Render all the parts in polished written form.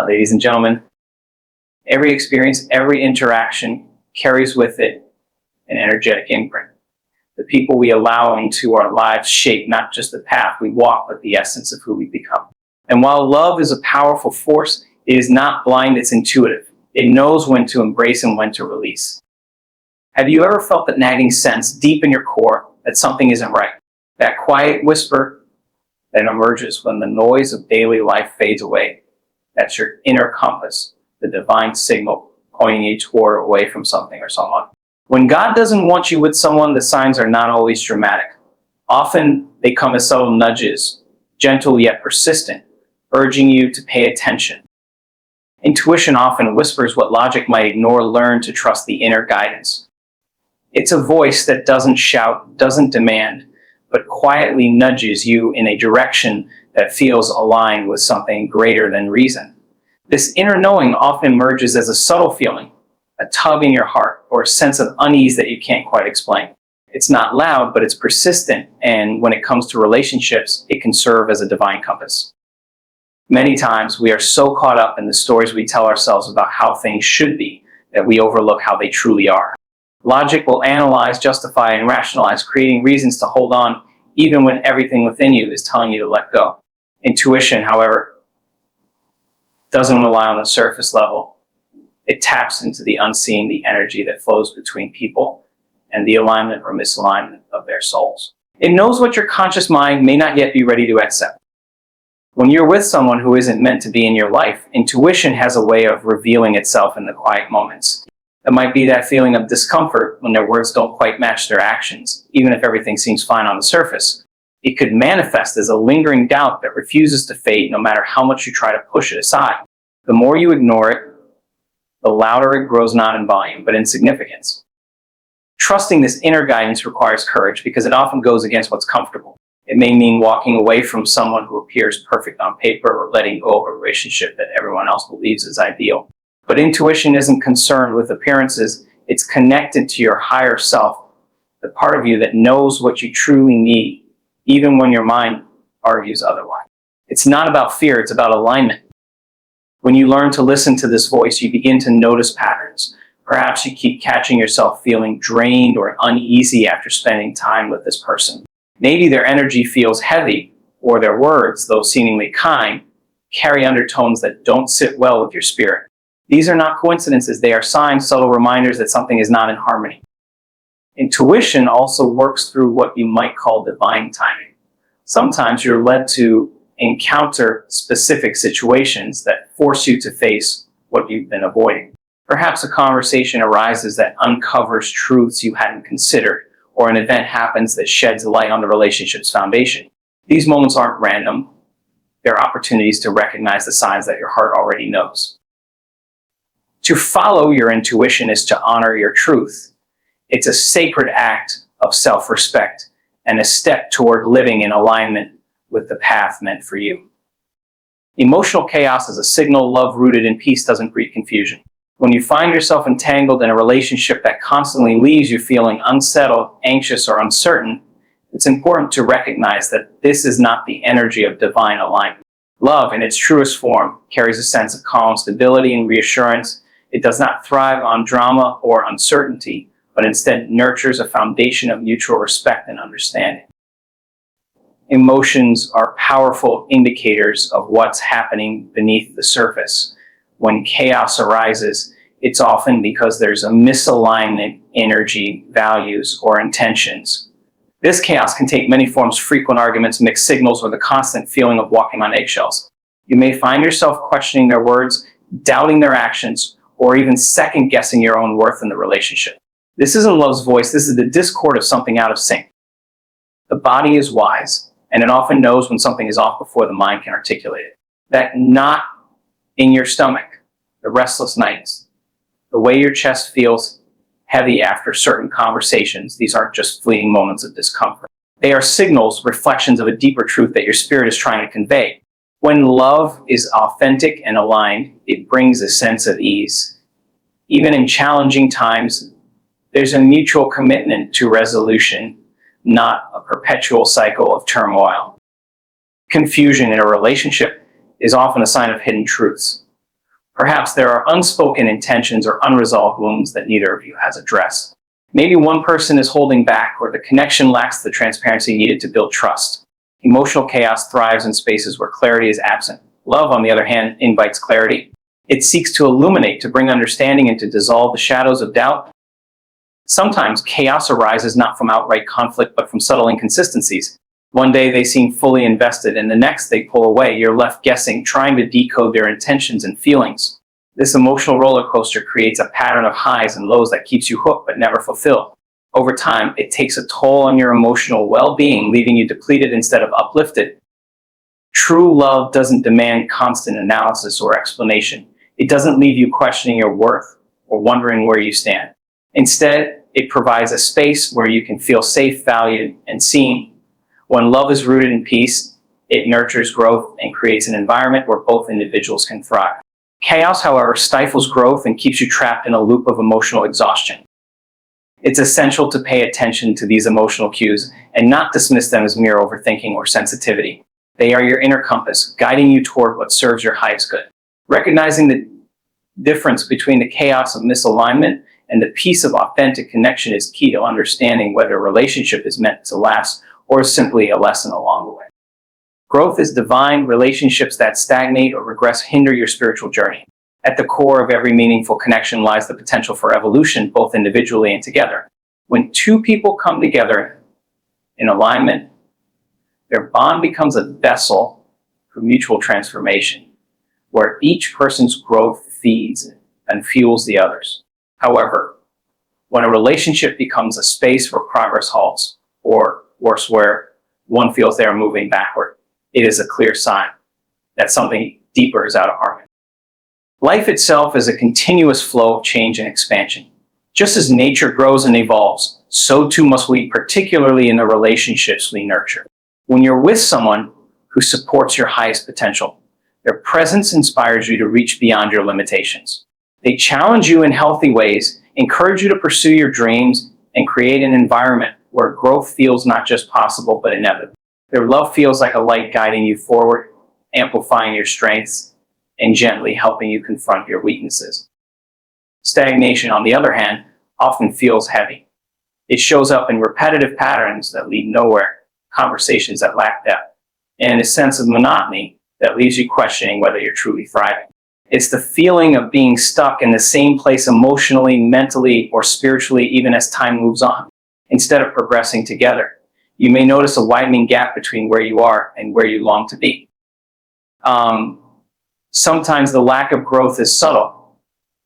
Ladies and gentlemen, every experience, every interaction carries with it an energetic imprint. The people we allow into our lives shape not just the path we walk, but the essence of who we become. And while love is a powerful force, it is not blind, it's intuitive. It knows when to embrace and when to release. Have you ever felt that nagging sense deep in your core that something isn't right? That quiet whisper that emerges when the noise of daily life fades away. That's your inner compass, the divine signal pointing you toward or away from something or someone. When God doesn't want you with someone, the signs are not always dramatic. Often they come as subtle nudges, gentle yet persistent, urging you to pay attention. Intuition often whispers what logic might ignore. Learn to trust the inner guidance. It's a voice that doesn't shout, doesn't demand, but quietly nudges you in a direction that feels aligned with something greater than reason. This inner knowing often emerges as a subtle feeling, a tug in your heart, or a sense of unease that you can't quite explain. It's not loud, but it's persistent, and when it comes to relationships, it can serve as a divine compass. Many times, we are so caught up in the stories we tell ourselves about how things should be that we overlook how they truly are. Logic will analyze, justify, and rationalize, creating reasons to hold on even when everything within you is telling you to let go. Intuition, however, doesn't rely on the surface level. It taps into the unseen, the energy that flows between people and the alignment or misalignment of their souls. It knows what your conscious mind may not yet be ready to accept. When you're with someone who isn't meant to be in your life, intuition has a way of revealing itself in the quiet moments. It might be that feeling of discomfort when their words don't quite match their actions, even if everything seems fine on the surface. It could manifest as a lingering doubt that refuses to fade no matter how much you try to push it aside. The more you ignore it, the louder it grows, not in volume, but in significance. Trusting this inner guidance requires courage because it often goes against what's comfortable. It may mean walking away from someone who appears perfect on paper or letting go of a relationship that everyone else believes is ideal. But intuition isn't concerned with appearances. It's connected to your higher self, the part of you that knows what you truly need, even when your mind argues otherwise. It's not about fear, it's about alignment. When you learn to listen to this voice, you begin to notice patterns. Perhaps you keep catching yourself feeling drained or uneasy after spending time with this person. Maybe their energy feels heavy, or their words, though seemingly kind, carry undertones that don't sit well with your spirit. These are not coincidences, they are signs, subtle reminders that something is not in harmony. Intuition also works through what you might call divine timing. Sometimes you're led to encounter specific situations that force you to face what you've been avoiding. Perhaps a conversation arises that uncovers truths you hadn't considered, or an event happens that sheds light on the relationship's foundation. These moments aren't random. They're opportunities to recognize the signs that your heart already knows. To follow your intuition is to honor your truth. It's a sacred act of self-respect and a step toward living in alignment with the path meant for you. Emotional chaos is a signal. Love rooted in peace doesn't breed confusion. When you find yourself entangled in a relationship that constantly leaves you feeling unsettled, anxious, or uncertain, it's important to recognize that this is not the energy of divine alignment. Love, in its truest form, carries a sense of calm, stability, and reassurance. It does not thrive on drama or uncertainty, but instead nurtures a foundation of mutual respect and understanding. Emotions are powerful indicators of what's happening beneath the surface. When chaos arises, it's often because there's a misalignment in energy, values, or intentions. This chaos can take many forms: frequent arguments, mixed signals, or the constant feeling of walking on eggshells. You may find yourself questioning their words, doubting their actions, or even second-guessing your own worth in the relationship. This isn't love's voice, this is the discord of something out of sync. The body is wise, and it often knows when something is off before the mind can articulate it. That knot in your stomach, the restless nights, the way your chest feels heavy after certain conversations, these aren't just fleeting moments of discomfort. They are signals, reflections of a deeper truth that your spirit is trying to convey. When love is authentic and aligned, it brings a sense of ease. Even in challenging times, there's a mutual commitment to resolution, not a perpetual cycle of turmoil. Confusion in a relationship is often a sign of hidden truths. Perhaps there are unspoken intentions or unresolved wounds that neither of you has addressed. Maybe one person is holding back, or the connection lacks the transparency needed to build trust. Emotional chaos thrives in spaces where clarity is absent. Love, on the other hand, invites clarity. It seeks to illuminate, to bring understanding, and to dissolve the shadows of doubt. Sometimes chaos arises not from outright conflict, but from subtle inconsistencies. One day they seem fully invested, and the next they pull away. You're left guessing, trying to decode their intentions and feelings. This emotional roller coaster creates a pattern of highs and lows that keeps you hooked but never fulfilled. Over time, it takes a toll on your emotional well-being, leaving you depleted instead of uplifted. True love doesn't demand constant analysis or explanation. It doesn't leave you questioning your worth or wondering where you stand. Instead, it provides a space where you can feel safe, valued, and seen. When love is rooted in peace, it nurtures growth and creates an environment where both individuals can thrive. Chaos, however, stifles growth and keeps you trapped in a loop of emotional exhaustion. It's essential to pay attention to these emotional cues and not dismiss them as mere overthinking or sensitivity. They are your inner compass, guiding you toward what serves your highest good. Recognizing the difference between the chaos of misalignment and the peace of authentic connection is key to understanding whether a relationship is meant to last or is simply a lesson along the way. Growth is divine. Relationships that stagnate or regress hinder your spiritual journey. At the core of every meaningful connection lies the potential for evolution, both individually and together. When two people come together in alignment, their bond becomes a vessel for mutual transformation, where each person's growth feeds and fuels the others. However, when a relationship becomes a space where progress halts, or worse, where one feels they are moving backward, it is a clear sign that something deeper is out of harmony. Life itself is a continuous flow of change and expansion. Just as nature grows and evolves, so too must we, particularly in the relationships we nurture. When you're with someone who supports your highest potential, their presence inspires you to reach beyond your limitations. They challenge you in healthy ways, encourage you to pursue your dreams, and create an environment where growth feels not just possible, but inevitable. Their love feels like a light guiding you forward, amplifying your strengths, and gently helping you confront your weaknesses. Stagnation, on the other hand, often feels heavy. It shows up in repetitive patterns that lead nowhere, conversations that lack depth, and a sense of monotony that leaves you questioning whether you're truly thriving. It's the feeling of being stuck in the same place emotionally, mentally, or spiritually, even as time moves on. Instead of progressing together, you may notice a widening gap between where you are and where you long to be. Sometimes the lack of growth is subtle.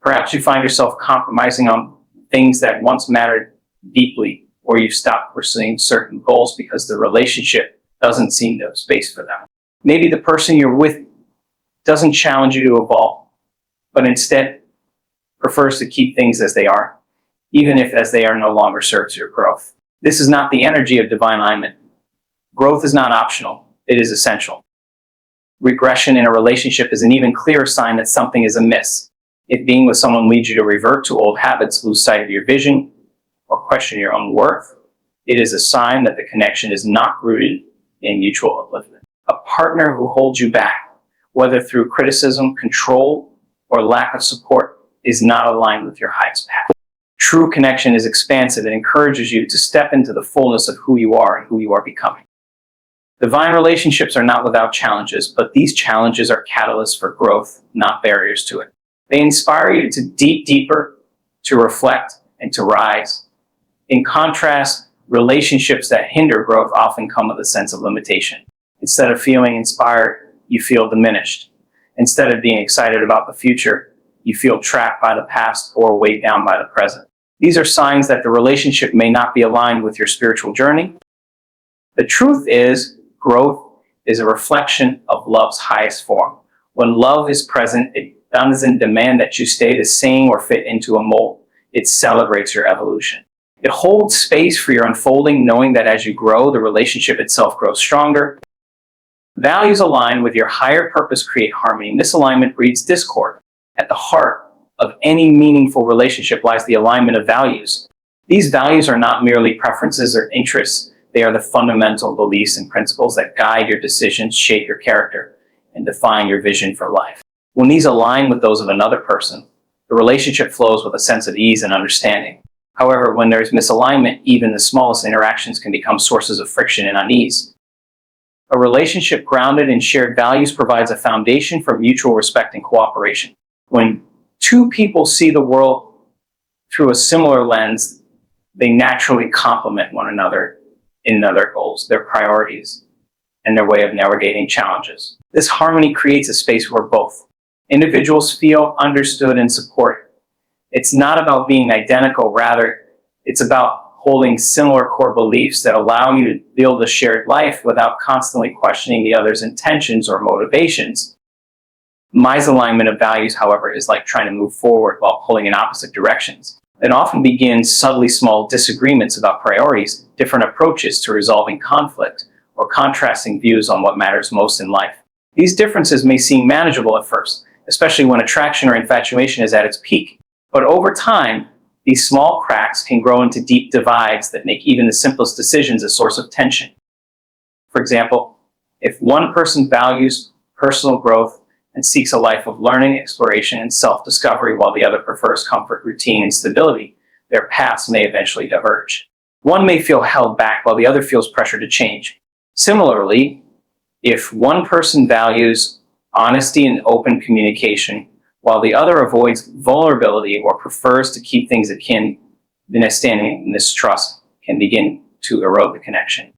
Perhaps you find yourself compromising on things that once mattered deeply, or you've stopped pursuing certain goals because the relationship doesn't seem to have space for them. Maybe the person you're with doesn't challenge you to evolve, but instead prefers to keep things as they are, even if as they are no longer serves your growth. This is not the energy of divine alignment. Growth is not optional, it is essential. Regression in a relationship is an even clearer sign that something is amiss. If being with someone leads you to revert to old habits, lose sight of your vision, or question your own worth, it is a sign that the connection is not rooted in mutual upliftment. A partner who holds you back, whether through criticism, control, or lack of support, is not aligned with your highest path. True connection is expansive and encourages you to step into the fullness of who you are and who you are becoming. Divine relationships are not without challenges, but these challenges are catalysts for growth, not barriers to it. They inspire you to dig deeper, to reflect, and to rise. In contrast, relationships that hinder growth often come with a sense of limitation. Instead of feeling inspired, you feel diminished. Instead of being excited about the future, you feel trapped by the past or weighed down by the present. These are signs that the relationship may not be aligned with your spiritual journey. The truth is, growth is a reflection of love's highest form. When love is present, it doesn't demand that you stay the same or fit into a mold. It celebrates your evolution. It holds space for your unfolding, knowing that as you grow, the relationship itself grows stronger. Values aligned with your higher purpose create harmony. Misalignment breeds discord. At the heart of any meaningful relationship lies the alignment of values. These values are not merely preferences or interests. They are the fundamental beliefs and principles that guide your decisions, shape your character, and define your vision for life. When these align with those of another person, the relationship flows with a sense of ease and understanding. However, when there's misalignment, even the smallest interactions can become sources of friction and unease. A relationship grounded in shared values provides a foundation for mutual respect and cooperation. When two people see the world through a similar lens, they naturally complement one another in their goals, their priorities, and their way of navigating challenges. This harmony creates a space where both individuals feel understood and supported. It's not about being identical, rather, it's about holding similar core beliefs that allow you to build a shared life without constantly questioning the other's intentions or motivations. Misalignment of values, however, is like trying to move forward while pulling in opposite directions. It often begins subtly small disagreements about priorities, different approaches to resolving conflict, or contrasting views on what matters most in life. These differences may seem manageable at first, especially when attraction or infatuation is at its peak. But over time, these small cracks can grow into deep divides that make even the simplest decisions a source of tension. For example, if one person values personal growth and seeks a life of learning, exploration, and self-discovery, while the other prefers comfort, routine, and stability, their paths may eventually diverge. One may feel held back while the other feels pressure to change. Similarly, if one person values honesty and open communication, while the other avoids vulnerability or prefers to keep things akin, misunderstanding and mistrust can begin to erode the connection.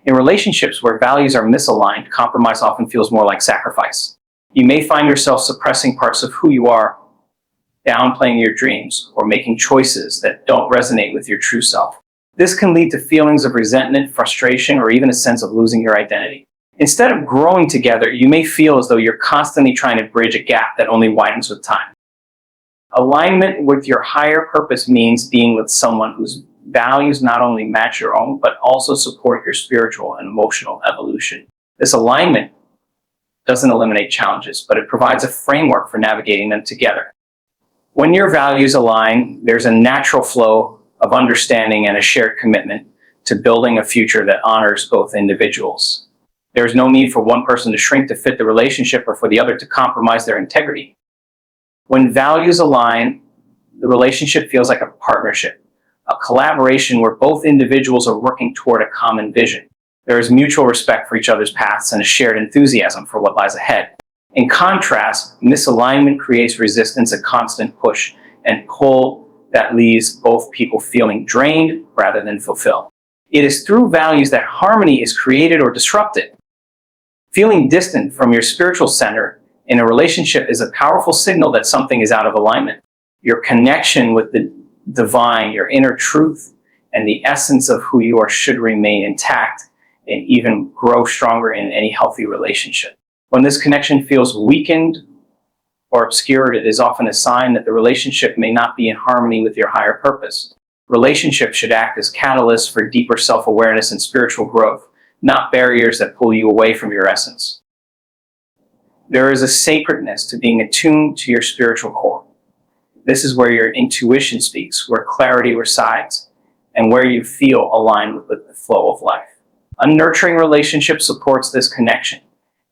In relationships where values are misaligned, compromise often feels more like sacrifice. You may find yourself suppressing parts of who you are, downplaying your dreams, or making choices that don't resonate with your true self. This can lead to feelings of resentment, frustration, or even a sense of losing your identity. Instead of growing together, you may feel as though you're constantly trying to bridge a gap that only widens with time. Alignment with your higher purpose means being with someone whose values not only match your own, but also support your spiritual and emotional evolution. This alignment doesn't eliminate challenges, but it provides a framework for navigating them together. When your values align, there's a natural flow of understanding and a shared commitment to building a future that honors both individuals. There's no need for one person to shrink to fit the relationship or for the other to compromise their integrity. When values align, the relationship feels like a partnership, a collaboration where both individuals are working toward a common vision. There is mutual respect for each other's paths and a shared enthusiasm for what lies ahead. In contrast, misalignment creates resistance, a constant push and pull that leaves both people feeling drained rather than fulfilled. It is through values that harmony is created or disrupted. Feeling distant from your spiritual center in a relationship is a powerful signal that something is out of alignment. Your connection with the divine, your inner truth, and the essence of who you are should remain intact and even grow stronger in any healthy relationship. When this connection feels weakened or obscured, it is often a sign that the relationship may not be in harmony with your higher purpose. Relationships should act as catalysts for deeper self-awareness and spiritual growth, not barriers that pull you away from your essence. There is a sacredness to being attuned to your spiritual core. This is where your intuition speaks, where clarity resides, and where you feel aligned with the flow of life. A nurturing relationship supports this connection.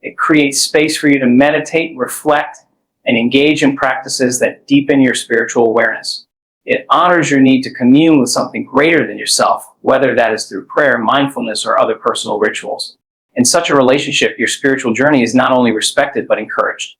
It creates space for you to meditate, reflect, and engage in practices that deepen your spiritual awareness. It honors your need to commune with something greater than yourself, whether that is through prayer, mindfulness, or other personal rituals. In such a relationship, your spiritual journey is not only respected, but encouraged.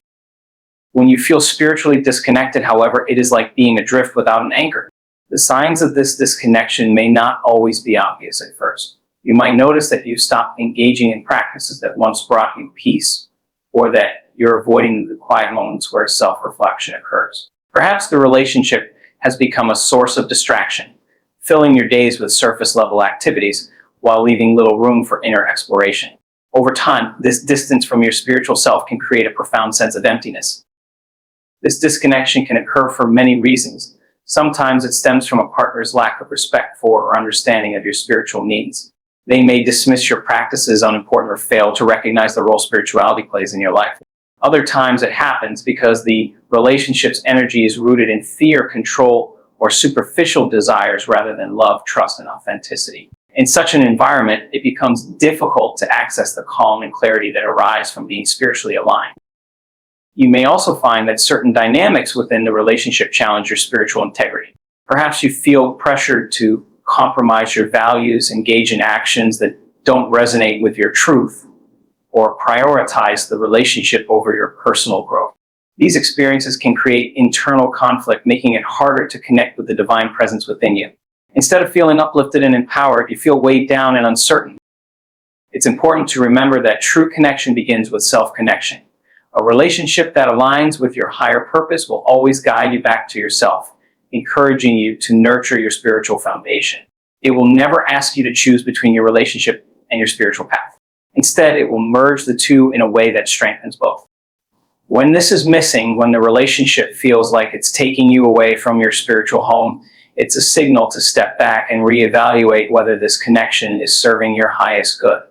When you feel spiritually disconnected, however, it is like being adrift without an anchor. The signs of this disconnection may not always be obvious at first. You might notice that you stop engaging in practices that once brought you peace, or that you're avoiding the quiet moments where self-reflection occurs. Perhaps the relationship has become a source of distraction, filling your days with surface-level activities while leaving little room for inner exploration. Over time, this distance from your spiritual self can create a profound sense of emptiness. This disconnection can occur for many reasons. Sometimes it stems from a partner's lack of respect for or understanding of your spiritual needs. They may dismiss your practices as unimportant or fail to recognize the role spirituality plays in your life. Other times it happens because the relationship's energy is rooted in fear, control, or superficial desires rather than love, trust, and authenticity. In such an environment, it becomes difficult to access the calm and clarity that arise from being spiritually aligned. You may also find that certain dynamics within the relationship challenge your spiritual integrity. Perhaps you feel pressured to compromise your values, engage in actions that don't resonate with your truth, or prioritize the relationship over your personal growth. These experiences can create internal conflict, making it harder to connect with the divine presence within you. Instead of feeling uplifted and empowered, you feel weighed down and uncertain. It's important to remember that true connection begins with self-connection. A relationship that aligns with your higher purpose will always guide you back to yourself, encouraging you to nurture your spiritual foundation. It will never ask you to choose between your relationship and your spiritual path. Instead, it will merge the two in a way that strengthens both. When this is missing, when the relationship feels like it's taking you away from your spiritual home, it's a signal to step back and reevaluate whether this connection is serving your highest good.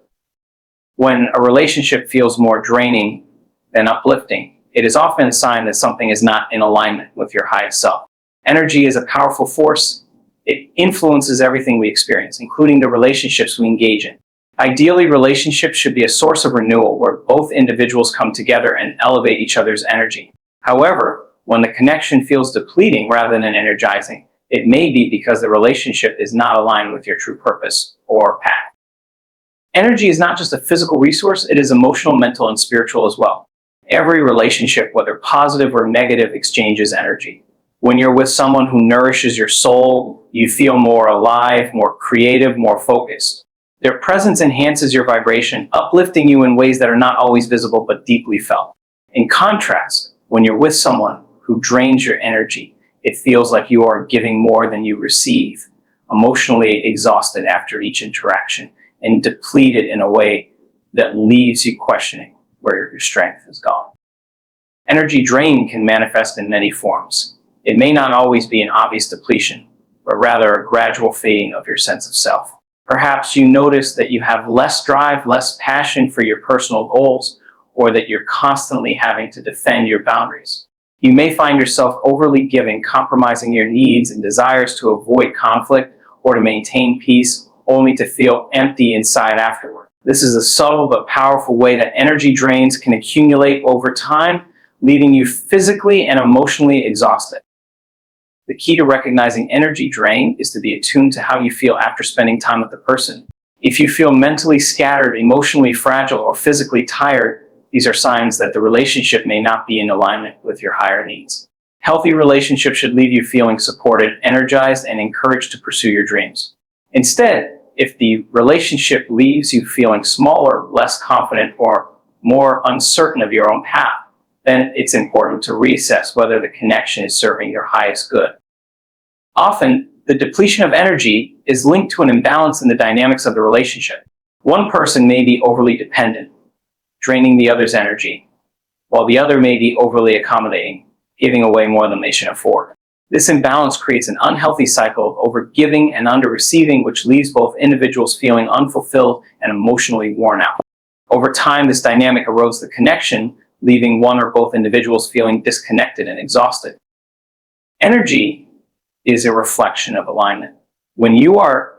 When a relationship feels more draining than uplifting, it is often a sign that something is not in alignment with your highest self. Energy is a powerful force. It influences everything we experience, including the relationships we engage in. Ideally, relationships should be a source of renewal where both individuals come together and elevate each other's energy. However, when the connection feels depleting rather than energizing, it may be because the relationship is not aligned with your true purpose or path. Energy is not just a physical resource, it is emotional, mental, and spiritual as well. Every relationship, whether positive or negative, exchanges energy. When you're with someone who nourishes your soul, you feel more alive, more creative, more focused. Their presence enhances your vibration, uplifting you in ways that are not always visible but deeply felt. In contrast, when you're with someone who drains your energy, it feels like you are giving more than you receive, emotionally exhausted after each interaction, and depleted in a way that leaves you questioning where your strength has gone. Energy drain can manifest in many forms. It may not always be an obvious depletion, but rather a gradual fading of your sense of self. Perhaps you notice that you have less drive, less passion for your personal goals, or that you're constantly having to defend your boundaries. You may find yourself overly giving, compromising your needs and desires to avoid conflict or to maintain peace, only to feel empty inside afterward. This is a subtle but powerful way that energy drains can accumulate over time, leaving you physically and emotionally exhausted. The key to recognizing energy drain is to be attuned to how you feel after spending time with the person. If you feel mentally scattered, emotionally fragile, or physically tired, these are signs that the relationship may not be in alignment with your higher needs. Healthy relationships should leave you feeling supported, energized, and encouraged to pursue your dreams. Instead, if the relationship leaves you feeling smaller, less confident, or more uncertain of your own path, then it's important to reassess whether the connection is serving your highest good. Often, the depletion of energy is linked to an imbalance in the dynamics of the relationship. One person may be overly dependent, draining the other's energy, while the other may be overly accommodating, giving away more than they should afford. This imbalance creates an unhealthy cycle of overgiving and under-receiving, which leaves both individuals feeling unfulfilled and emotionally worn out. Over time, this dynamic erodes the connection, leaving one or both individuals feeling disconnected and exhausted. Energy is a reflection of alignment. When you are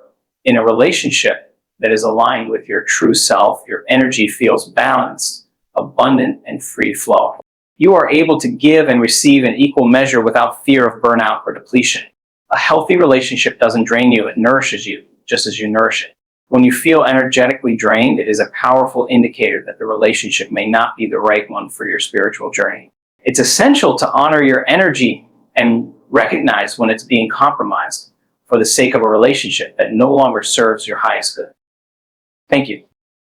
in a relationship that is aligned with your true self, your energy feels balanced, abundant, and free flow. You are able to give and receive in equal measure without fear of burnout or depletion. A healthy relationship doesn't drain you, it nourishes you, just as you nourish it. When you feel energetically drained, it is a powerful indicator that the relationship may not be the right one for your spiritual journey. It's essential to honor your energy and recognize when it's being compromised for the sake of a relationship that no longer serves your highest good. Thank you.